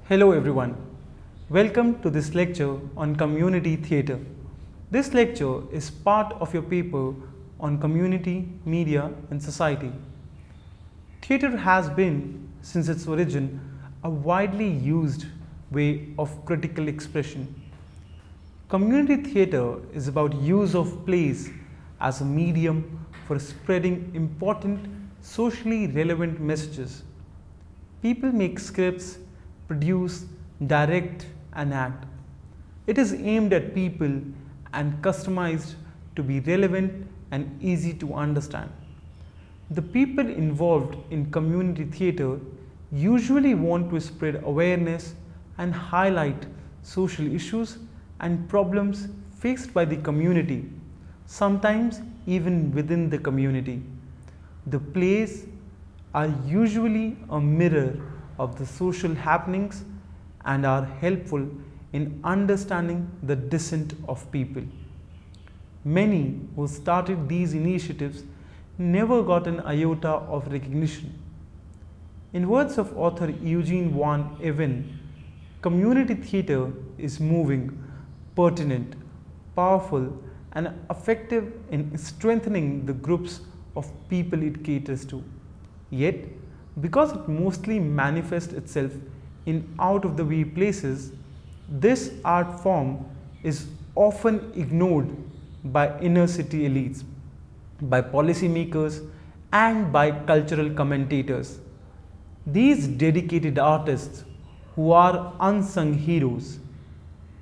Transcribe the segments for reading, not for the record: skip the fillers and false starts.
Hello everyone, welcome to this lecture on community theatre. This lecture is part of your paper on community, media and society. Theatre has been, since its origin, a widely used way of critical expression. Community theatre is about use of plays as a medium for spreading important socially relevant messages. People make scripts, produce, direct and act. It is aimed at people and customized to be relevant and easy to understand. The people involved in community theatre usually want to spread awareness and highlight social issues and problems faced by the community, sometimes even within the community. The plays are usually a mirror of the social happenings and are helpful in understanding the dissent of people. Many who started these initiatives never got an iota of recognition. In words of author Eugene van Even, community theatre is moving, pertinent, powerful and effective in strengthening the groups of people it caters to. Yet, because it mostly manifests itself in out-of-the-way places, this art form is often ignored by inner city elites, by policymakers and by cultural commentators. These dedicated artists who are unsung heroes.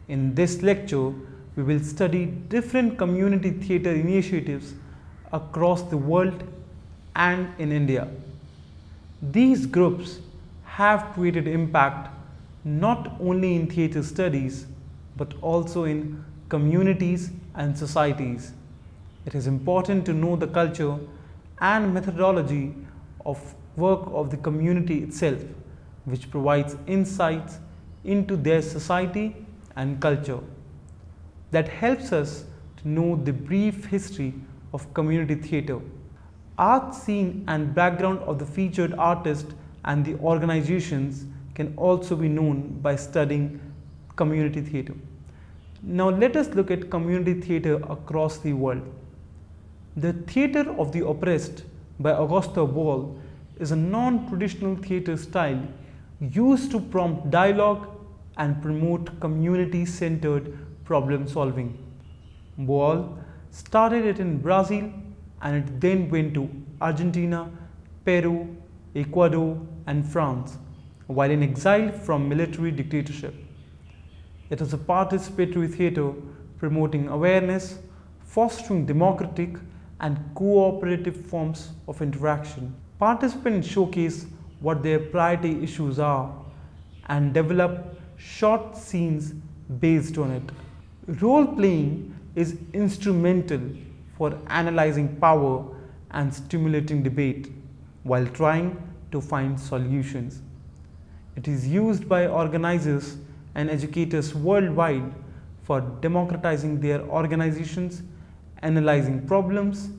In this lecture, we will study different community theatre initiatives across the world and in India. These groups have created impact not only in theatre studies but also in communities and societies. It is important to know the culture and methodology of work of the community itself, which provides insights into their society and culture. That helps us to know the brief history of community theatre. Art scene and background of the featured artist and the organizations can also be known by studying community theatre. Now let us look at community theatre across the world. The Theatre of the Oppressed by Auguste Boal is a non-traditional theatre style used to prompt dialogue and promote community-centered problem solving. Boal started it in Brazil and it then went to Argentina, Peru, Ecuador and France, while in exile from military dictatorship. It is a participatory theatre promoting awareness, fostering democratic and cooperative forms of interaction. Participants showcase what their priority issues are and develop short scenes based on it. Role-playing is instrumental for analyzing power and stimulating debate while trying to find solutions. It is used by organizers and educators worldwide for democratizing their organizations, analyzing problems,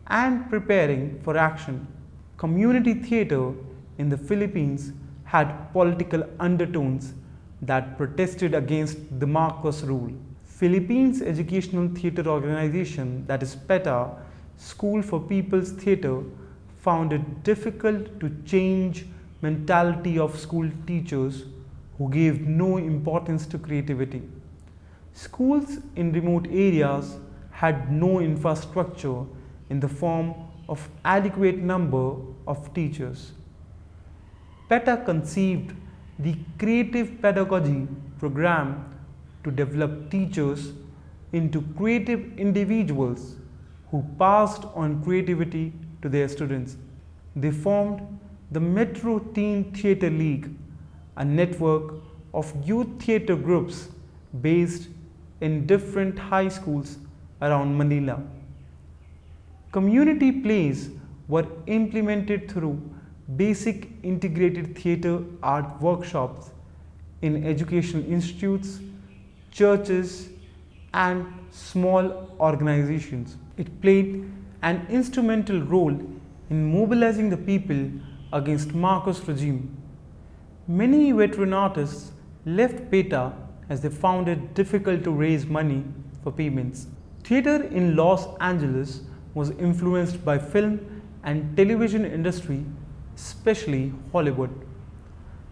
and preparing for action. Community theatre in the Philippines had political undertones that protested against the Marcos rule. Philippines Educational Theatre Organization, that is PETA, School for People's Theatre, found it difficult to change mentality of school teachers who gave no importance to creativity. Schools in remote areas had no infrastructure in the form of adequate number of teachers. PETA conceived the Creative Pedagogy program to develop teachers into creative individuals who passed on creativity to their students. They formed the Metro Teen Theatre League, a network of youth theatre groups based in different high schools around Manila. Community plays were implemented through basic integrated theatre art workshops in educational institutes, churches, and small organizations. It played an instrumental role in mobilizing the people against Marcos' regime. Many veteran artists left PETA as they found it difficult to raise money for payments. Theatre in Los Angeles was influenced by film and television industry, especially Hollywood.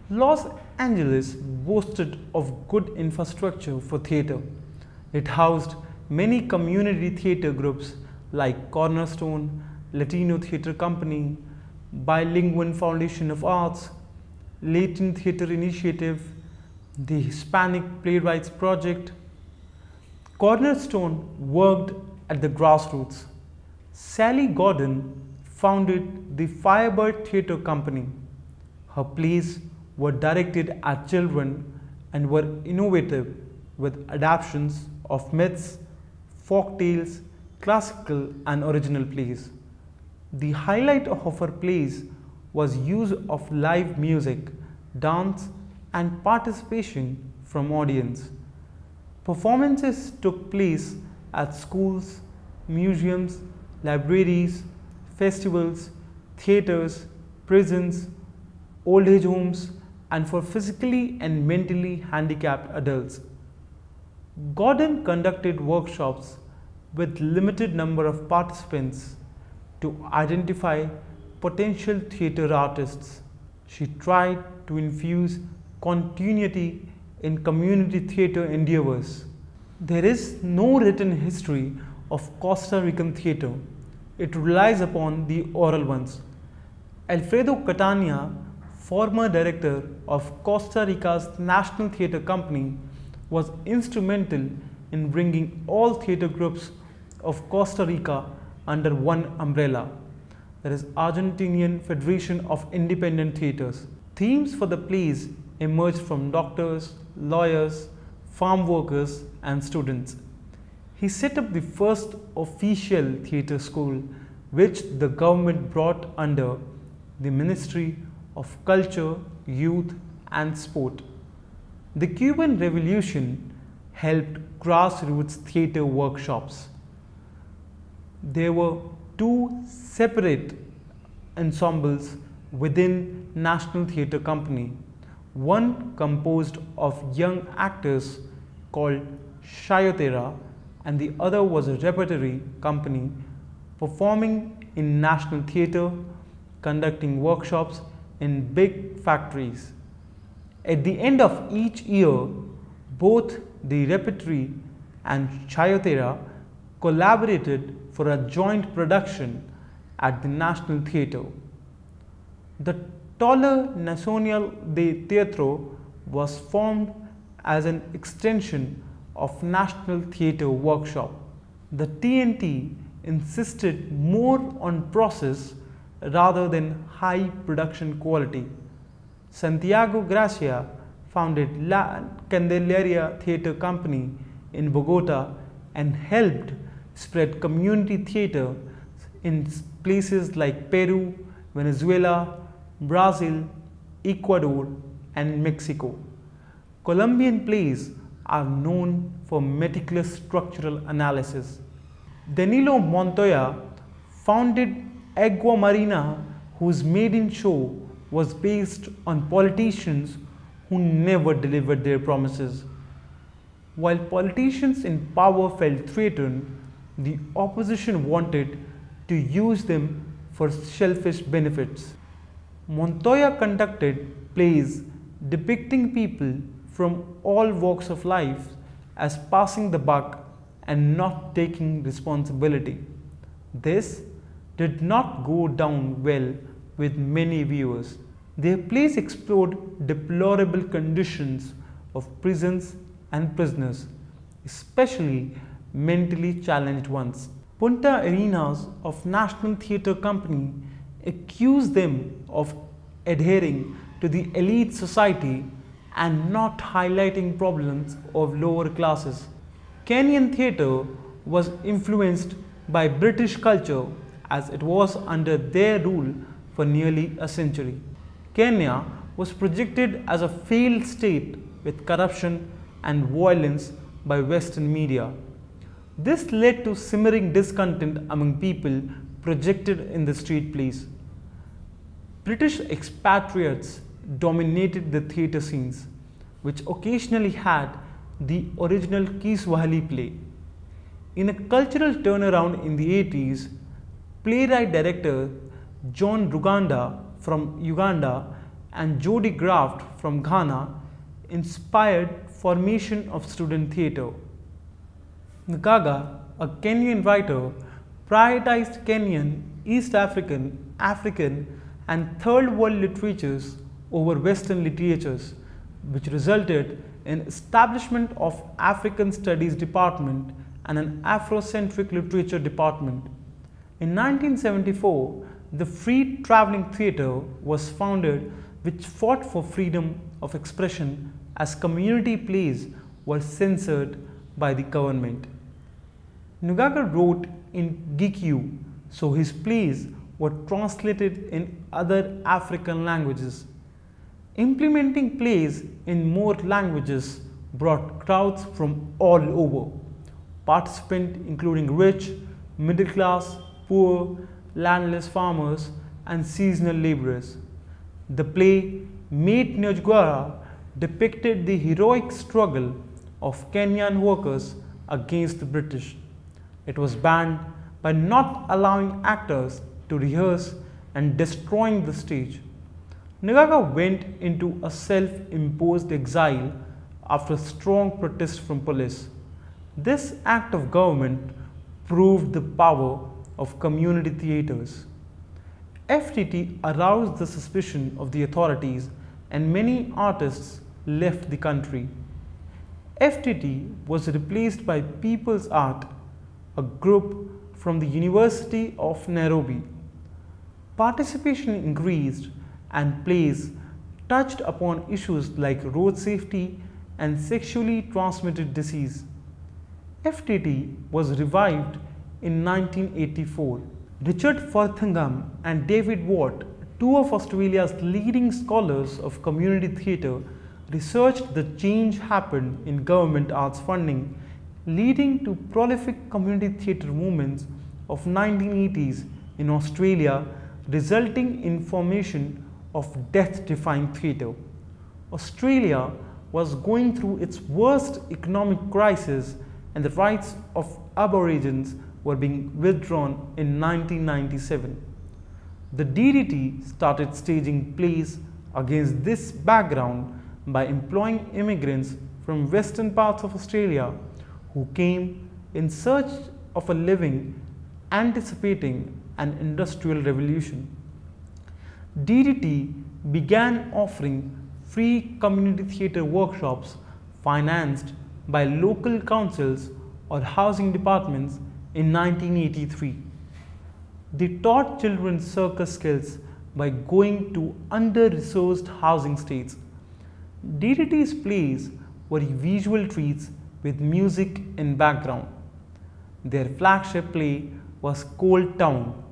Los Angeles boasted of good infrastructure for theatre. It housed many community theatre groups like Cornerstone, Latino Theatre Company, Bilingual Foundation of Arts, Latin Theatre Initiative, the Hispanic Playwrights Project. Cornerstone worked at the grassroots. Sally Gordon founded the Firebird Theatre Company. Her plays were directed at children and were innovative with adaptations of myths, folk tales, classical and original plays. The highlight of her plays was use of live music, dance and participation from audience. Performances took place at schools, museums, libraries, festivals, theatres, prisons, old age homes, and for physically and mentally handicapped adults. Gordon conducted workshops with limited number of participants to identify potential theatre artists. She tried to infuse continuity in community theatre endeavors. There is no written history of Costa Rican theatre. It relies upon the oral ones. Alfredo Catania, former director of Costa Rica's National Theatre Company, was instrumental in bringing all theatre groups of Costa Rica under one umbrella, that is Argentinian Federation of Independent Theatres. Themes for the plays emerged from doctors, lawyers, farm workers and students. He set up the first official theatre school which the government brought under the Ministry of Culture, Youth and Sport. The Cuban Revolution helped grassroots theatre workshops. There were two separate ensembles within National Theatre Company. One composed of young actors called Chayotera and the other was a repertory company performing in National Theatre, conducting workshops in big factories. At the end of each year, both the repertory and Chayotera collaborated for a joint production at the National Theatre. The Taller Nacional de Teatro was formed as an extension of National Theatre Workshop. The TNT insisted more on process rather than high production quality. Santiago Gracia founded La Candelaria Theatre Company in Bogota and helped spread community theatre in places like Peru, Venezuela, Brazil, Ecuador and Mexico. Colombian plays are known for meticulous structural analysis. Danilo Montoya founded Agua Marina, whose maiden show was based on politicians who never delivered their promises. While politicians in power felt threatened, the opposition wanted to use them for selfish benefits. Montoya conducted plays depicting people from all walks of life as passing the buck and not taking responsibility. This did not go down well with many viewers. Their plays explored deplorable conditions of prisons and prisoners, especially mentally challenged ones. Punta Arenas of National Theatre Company accused them of adhering to the elite society and not highlighting problems of lower classes. Kenyan theatre was influenced by British culture as it was under their rule for nearly a century. Kenya was projected as a failed state with corruption and violence by Western media. This led to simmering discontent among people projected in the street plays. British expatriates dominated the theatre scenes, which occasionally had the original Kiswahili play. In a cultural turnaround in the 80s, playwright-director John Ruganda from Uganda and Jody Graft from Ghana inspired formation of student theatre. Ngaga, a Kenyan writer, prioritized Kenyan, East African, African and Third World literatures over Western literatures, which resulted in establishment of African Studies Department and an Afrocentric Literature Department. In 1974, the Free Travelling Theatre was founded, which fought for freedom of expression as community plays were censored by the government. Ngaga wrote in Gikyu, so his plays were translated in other African languages. Implementing plays in more languages brought crowds from all over. Participants including rich, middle class, poor, landless farmers and seasonal laborers. The play Mate Njogora depicted the heroic struggle of Kenyan workers against the British. It was banned by not allowing actors to rehearse and destroying the stage. Ngaga went into a self-imposed exile after strong protest from police. This act of government proved the power of community theatres. FTT aroused the suspicion of the authorities and many artists left the country. FTT was replaced by People's Art, a group from the University of Nairobi. Participation increased and plays touched upon issues like road safety and sexually transmitted disease. FTT was revived in 1984. Richard Forthingam and David Watt, two of Australia's leading scholars of community theatre, researched the change happened in government arts funding, leading to prolific community theatre movements of 1980s in Australia, resulting in formation of death-defying theatre. Australia was going through its worst economic crisis and the rights of Aborigines were being withdrawn in 1997. The DDT started staging plays against this background by employing immigrants from western parts of Australia who came in search of a living anticipating an industrial revolution. DDT began offering free community theatre workshops financed by local councils or housing departments in 1983. They taught children circus skills by going to under-resourced housing estates. DDT's plays were visual treats with music in background. Their flagship play was Cold Town,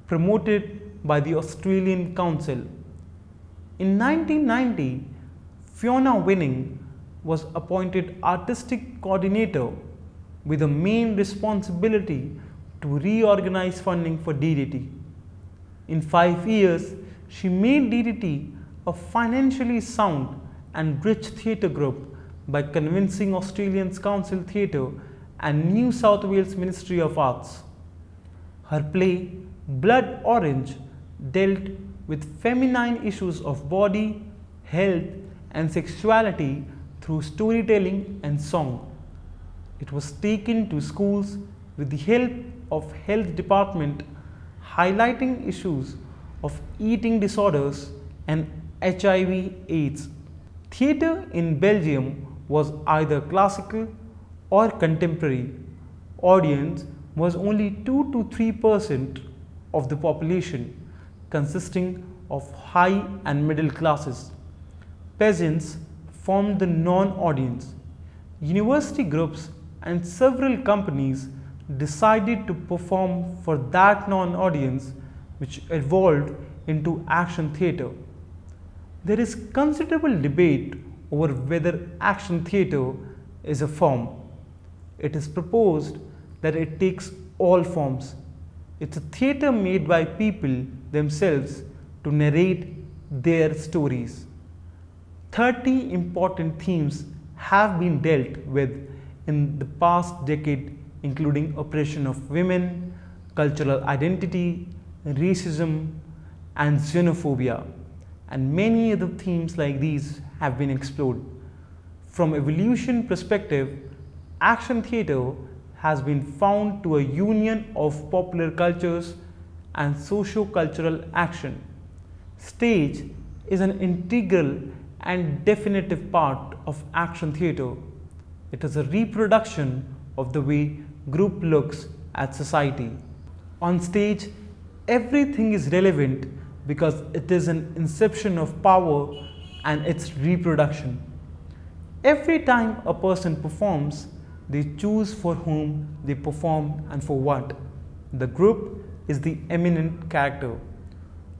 promoted by the Australian Council. In 1990, Fiona Winning was appointed artistic coordinator with the main responsibility to reorganize funding for DDT. In 5 years, she made DDT a financially sound and rich theatre group by convincing Australian Council Theatre and New South Wales Ministry of Arts. Her play, Blood Orange, dealt with feminine issues of body, health and sexuality through storytelling and song. It was taken to schools with the help of health department, highlighting issues of eating disorders and HIV/AIDS. Theatre in Belgium was either classical or contemporary. Audience was only 2 to 3% of the population, consisting of high and middle classes. Peasants, formed the non-audience. University groups and several companies decided to perform for that non-audience, which evolved into action theatre. There is considerable debate over whether action theatre is a form. It is proposed that it takes all forms. It's a theatre made by people themselves to narrate their stories. 30 important themes have been dealt with in the past decade, including oppression of women, cultural identity, racism, and xenophobia. And many other themes like these have been explored. From evolution perspective, action theatre has been found to a union of popular cultures and socio-cultural action. Stage is an integral and definitive part of action theatre. It is a reproduction of the way group looks at society. On stage, everything is relevant because it is an inception of power and its reproduction. Every time a person performs, they choose for whom they perform and for what. The group is the eminent character.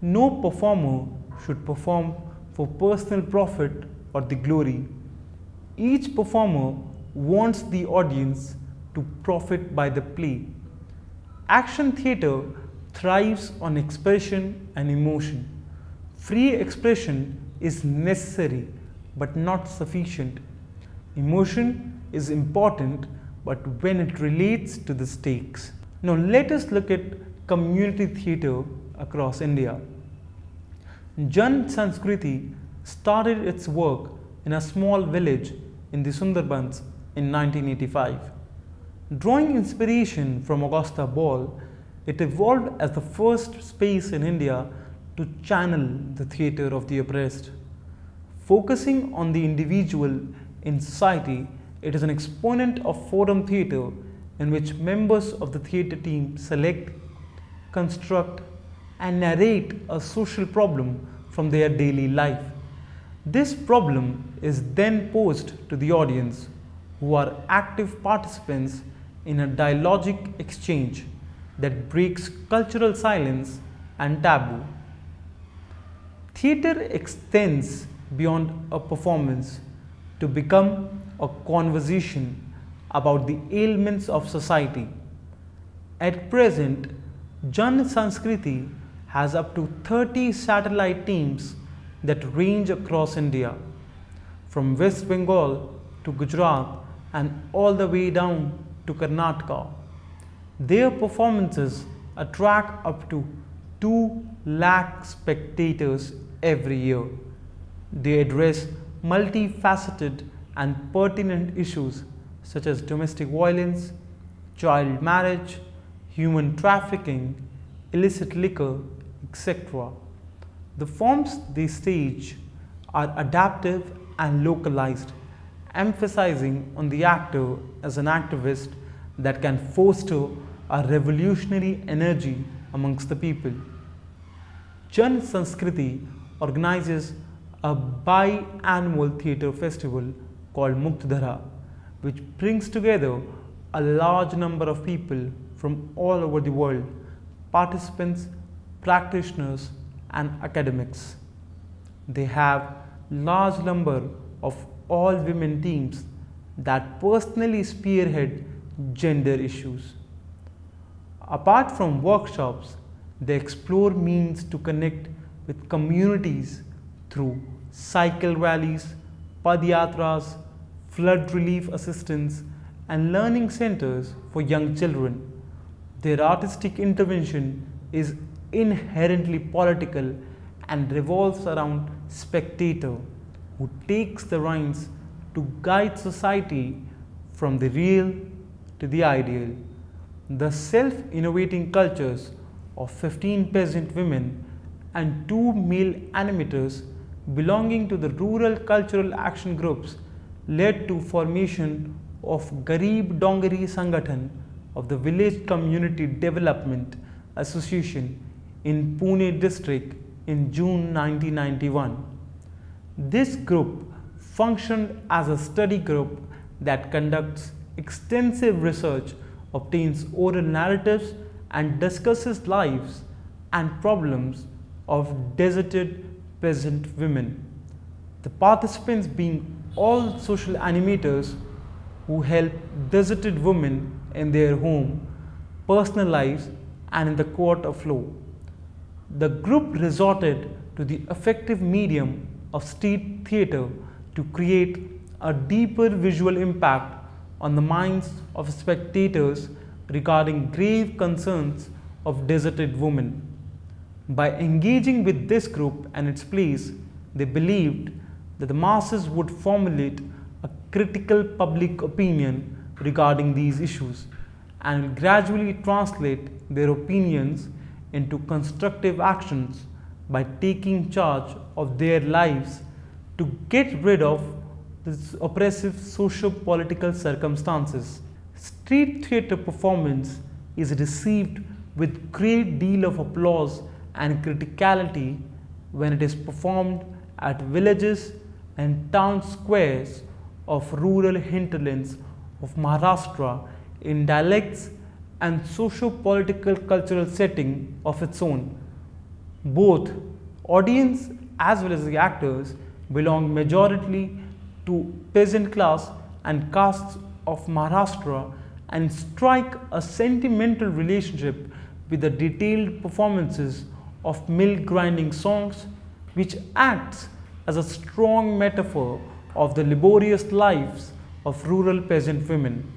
No performer should perform for personal profit or the glory. Each performer wants the audience to profit by the play. Action theatre thrives on expression and emotion. Free expression is necessary but not sufficient. Emotion is important, but when it relates to the stakes. Now let us look at community theatre across India. Jan Sanskriti started its work in a small village in the Sundarbans in 1985. Drawing inspiration from Augusta Ball, it evolved as the first space in India to channel the theatre of the oppressed. Focusing on the individual in society, it is an exponent of forum theatre in which members of the theatre team select, construct, and narrate a social problem from their daily life. This problem is then posed to the audience, who are active participants in a dialogic exchange that breaks cultural silence and taboo. Theatre extends beyond a performance to become a conversation about the ailments of society. At present, Jan Sanskriti has up to 30 satellite teams that range across India, from West Bengal to Gujarat and all the way down to Karnataka. Their performances attract up to 2 lakh spectators every year. They address multifaceted and pertinent issues such as domestic violence, child marriage, human trafficking, illicit liquor, etc. The forms they stage are adaptive and localized, emphasizing on the actor as an activist that can foster a revolutionary energy amongst the people. Jan Sanskriti organizes a biannual theatre festival called Muktadhara, which brings together a large number of people from all over the world, participants, practitioners, and academics. They have large number of all women teams that personally spearhead gender issues. Apart from workshops, they explore means to connect with communities through cycle rallies, padyatras, flood relief assistance, and learning centers for young children. Their artistic intervention is inherently political and revolves around spectator who takes the reins to guide society from the real to the ideal. The self-innovating cultures of 15 peasant women and 2 male animators belonging to the rural cultural action groups led to formation of Garib Dongari Sangathan of the Village Community Development Association in Pune district in June 1991. This group functioned as a study group that conducts extensive research, obtains oral narratives, and discusses lives and problems of deserted peasant women. The participants being all social animators who help deserted women in their home, personal lives, and in the court of law. The group resorted to the effective medium of street theatre to create a deeper visual impact on the minds of spectators regarding grave concerns of deserted women. By engaging with this group and its plays, they believed that the masses would formulate a critical public opinion regarding these issues and will gradually translate their opinions into constructive actions by taking charge of their lives to get rid of these oppressive socio-political circumstances. Street theatre performance is received with great deal of applause and criticality when it is performed at villages and town squares of rural hinterlands of Maharashtra in dialects and socio-political cultural setting of its own. Both audience as well as the actors belong majority to peasant class and castes of Maharashtra and strike a sentimental relationship with the detailed performances of mill grinding songs, which acts as a strong metaphor of the laborious lives of rural peasant women.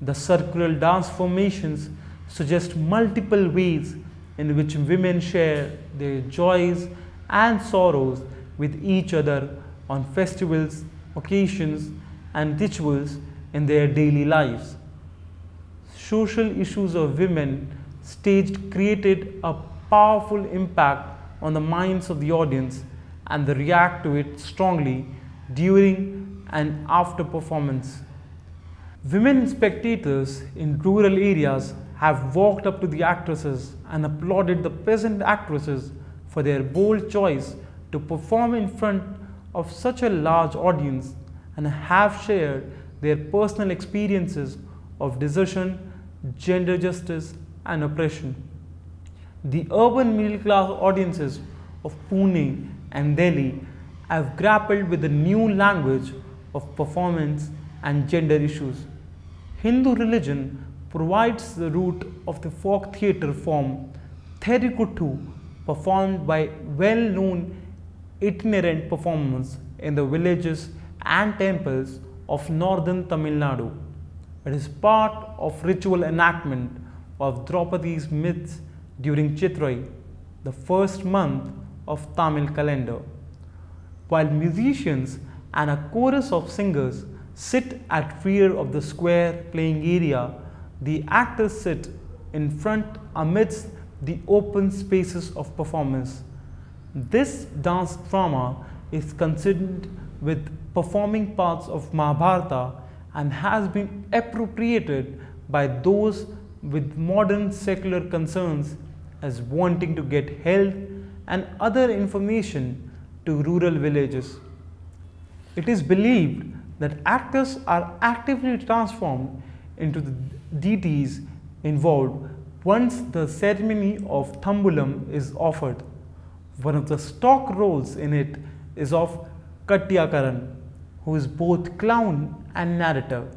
The circular dance formations suggest multiple ways in which women share their joys and sorrows with each other on festivals, occasions, and rituals in their daily lives. Social issues of women staged created a powerful impact on the minds of the audience, and they react to it strongly during and after performance. Women spectators in rural areas have walked up to the actresses and applauded the peasant actresses for their bold choice to perform in front of such a large audience and have shared their personal experiences of desertion, gender justice, and oppression. The urban middle class audiences of Pune and Delhi have grappled with the new language of performance and gender issues. Hindu religion provides the root of the folk theatre form Therikuttu, performed by well-known itinerant performers in the villages and temples of northern Tamil Nadu. It is part of ritual enactment of Draupadi's myths during Chitrai, the first month of Tamil calendar. While musicians and a chorus of singers sit at rear of the square playing area, the actors sit in front amidst the open spaces of performance. This dance drama is considered with performing parts of Mahabharata and has been appropriated by those with modern secular concerns as wanting to get health and other information to rural villages. It is believed that actors are actively transformed into the deities involved once the ceremony of Thambulam is offered. One of the stock roles in it is of Katyakaran, who is both clown and narrator.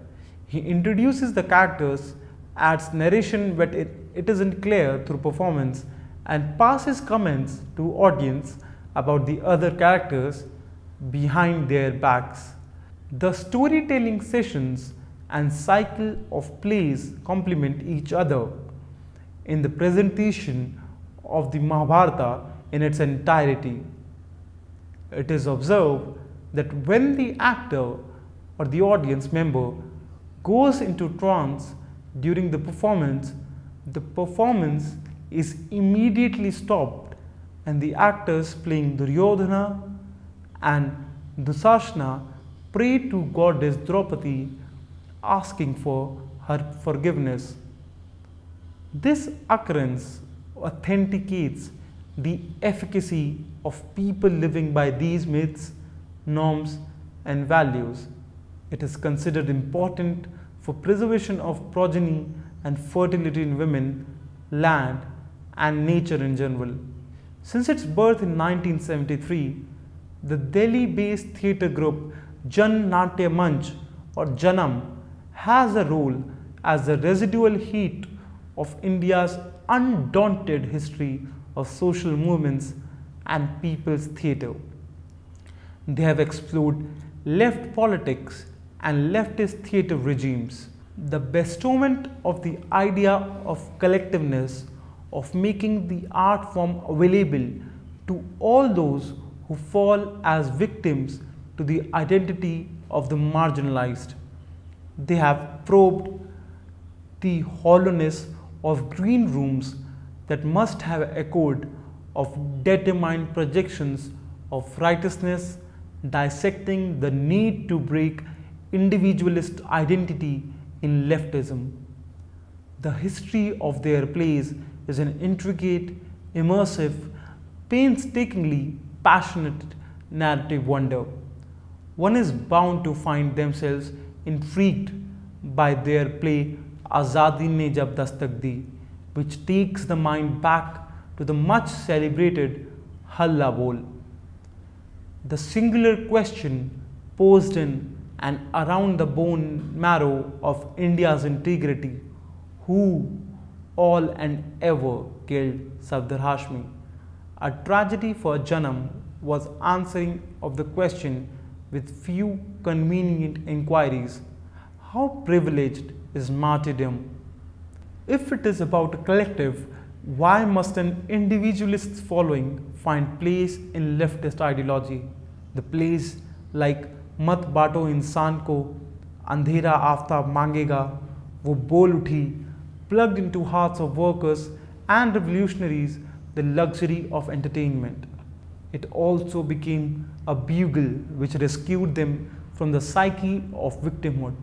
He introduces the characters, adds narration but it isn't clear through performance, and passes comments to audience about the other characters behind their backs. The storytelling sessions and cycle of plays complement each other in the presentation of the Mahabharata in its entirety. It is observed that when the actor or the audience member goes into trance during the performance is immediately stopped and the actors playing Duryodhana and Dusashna pray to goddess Draupadi asking for her forgiveness. This occurrence authenticates the efficacy of people living by these myths, norms, and values. It is considered important for preservation of progeny and fertility in women, land, and nature in general. Since its birth in 1973, the Delhi-based theatre group Jan Natya Manch or Janam has a role as the residual heat of India's undaunted history of social movements and people's theatre. They have explored left politics and leftist theatre regimes. The bestowment of the idea of collectiveness, of making the art form available to all those who fall as victims to the identity of the marginalized. They have probed the hollowness of green rooms that must have echoed of determined projections of righteousness, dissecting the need to break individualist identity in leftism. The history of their plays is an intricate, immersive, painstakingly passionate narrative wonder. One is bound to find themselves intrigued by their play Azadi Ne Jab Dastak Di, which takes the mind back to the much celebrated Halla Bol. The singular question posed in and around the bone marrow of India's integrity: who all and ever killed Safdar Hashmi? A tragedy for Janam was answering of the question with few convenient inquiries. How privileged is martyrdom? If it is about a collective, why must an individualist following find place in leftist ideology? The plays like Mat Bato Insaan Ko, Andhera Aftab Mangega, Wo Bol Uthi, plugged into hearts of workers and revolutionaries the luxury of entertainment. It also became a bugle which rescued them from the psyche of victimhood.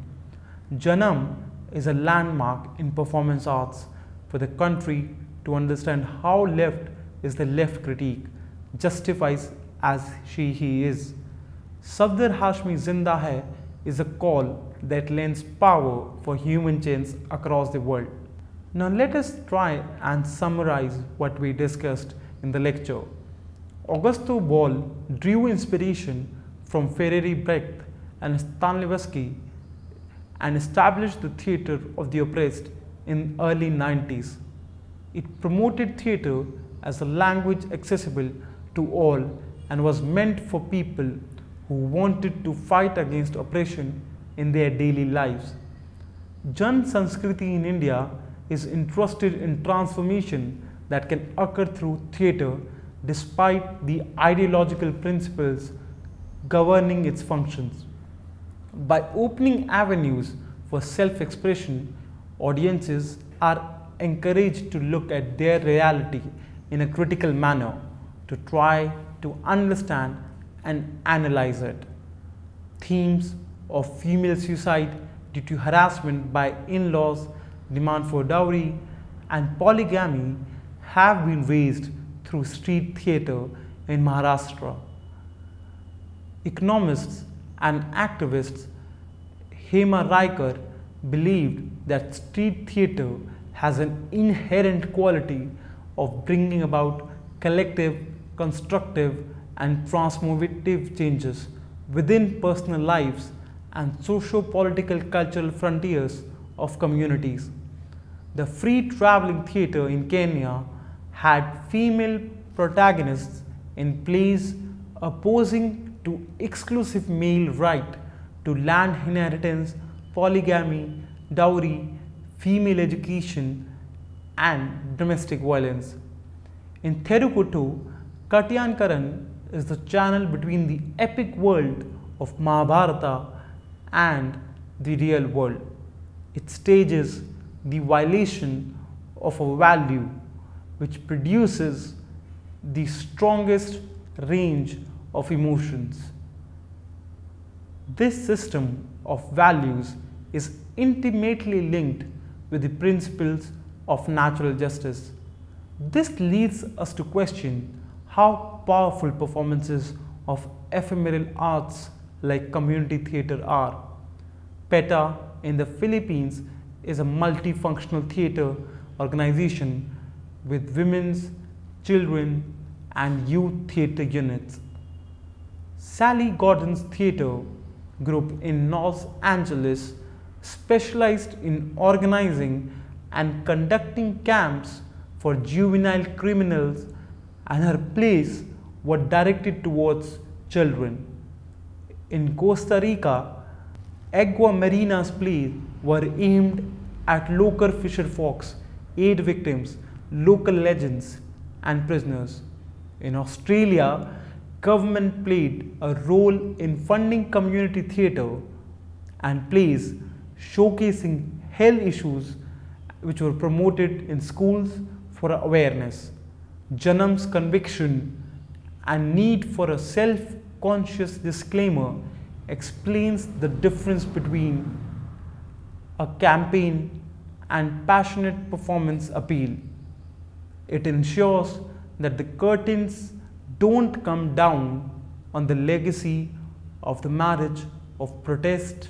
Janam is a landmark in performance arts for the country to understand how left is the left critique justifies as he is. Safdar Hashmi Zinda Hai is a call that lends power for human change across the world. Now let us try and summarize what we discussed in the lecture. Augusto Boal drew inspiration from Ferreri Brecht and Stanislavski and established the theatre of the oppressed in early 90s. It promoted theatre as a language accessible to all and was meant for people who wanted to fight against oppression in their daily lives. Jan Sanskriti in India is interested in transformation that can occur through theatre despite the ideological principles governing its functions. By opening avenues for self-expression, audiences are encouraged to look at their reality in a critical manner, to try to understand and analyze it. Themes of female suicide due to harassment by in-laws, demand for dowry, and polygamy have been raised through street theatre in Maharashtra. Economists and activists Hema Raikar believed that street theatre has an inherent quality of bringing about collective, constructive, and transformative changes within personal lives and socio-political cultural frontiers of communities. The free traveling theatre in Kenya had female protagonists in plays opposing to exclusive male right to land inheritance, polygamy, dowry, female education, and domestic violence. In Thirukuttu, Katyankaran is the channel between the epic world of Mahabharata and the real world. It stages the violation of a value which produces the strongest range of emotions. This system of values is intimately linked with the principles of natural justice. This leads us to question how powerful performances of ephemeral arts like community theatre are. PETA in the Philippines is a multifunctional theatre organization with women's, children, and youth theatre units. Sally Gordon's theatre group in Los Angeles specialized in organizing and conducting camps for juvenile criminals, and her plays were directed towards children. In Costa Rica, Agua Marina's plays were aimed at local fisher folks, aid victims, local legends, and prisoners. In Australia, government played a role in funding community theatre and plays showcasing health issues which were promoted in schools for awareness. Janam's conviction and need for a self-conscious disclaimer explains the difference between a campaign and passionate performance appeal. It ensures that the curtains don't come down on the legacy of the marriage of protest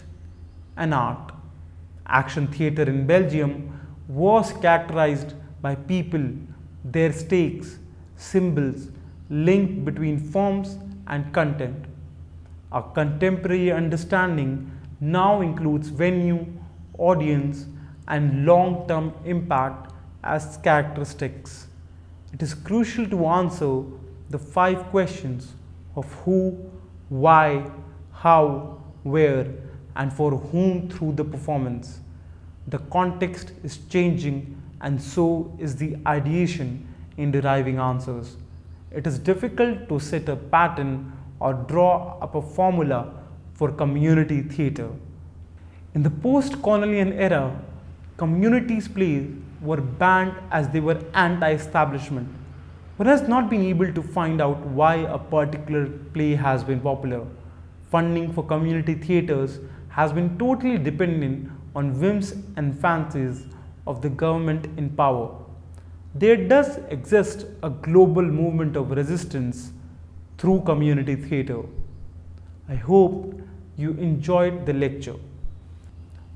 and art. Action theatre in Belgium was characterized by people, their stakes, symbols, link between forms and content. Our contemporary understanding now includes venue, audience, and long-term impact as characteristics. It is crucial to answer the 5 questions of who, why, how, where, and for whom through the performance. The context is changing, and so is the ideation in deriving answers. It is difficult to set a pattern or draw up a formula for community theatre. In the post-colonial era, communities' plays were banned as they were anti-establishment. One has not been able to find out why a particular play has been popular. Funding for community theatres has been totally dependent on whims and fancies of the government in power. There does exist a global movement of resistance through community theatre. I hope you enjoyed the lecture.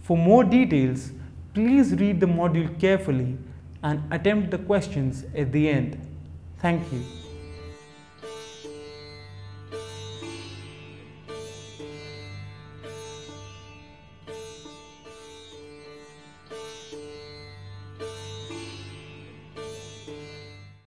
For more details, please read the module carefully and attempt the questions at the end. Thank you.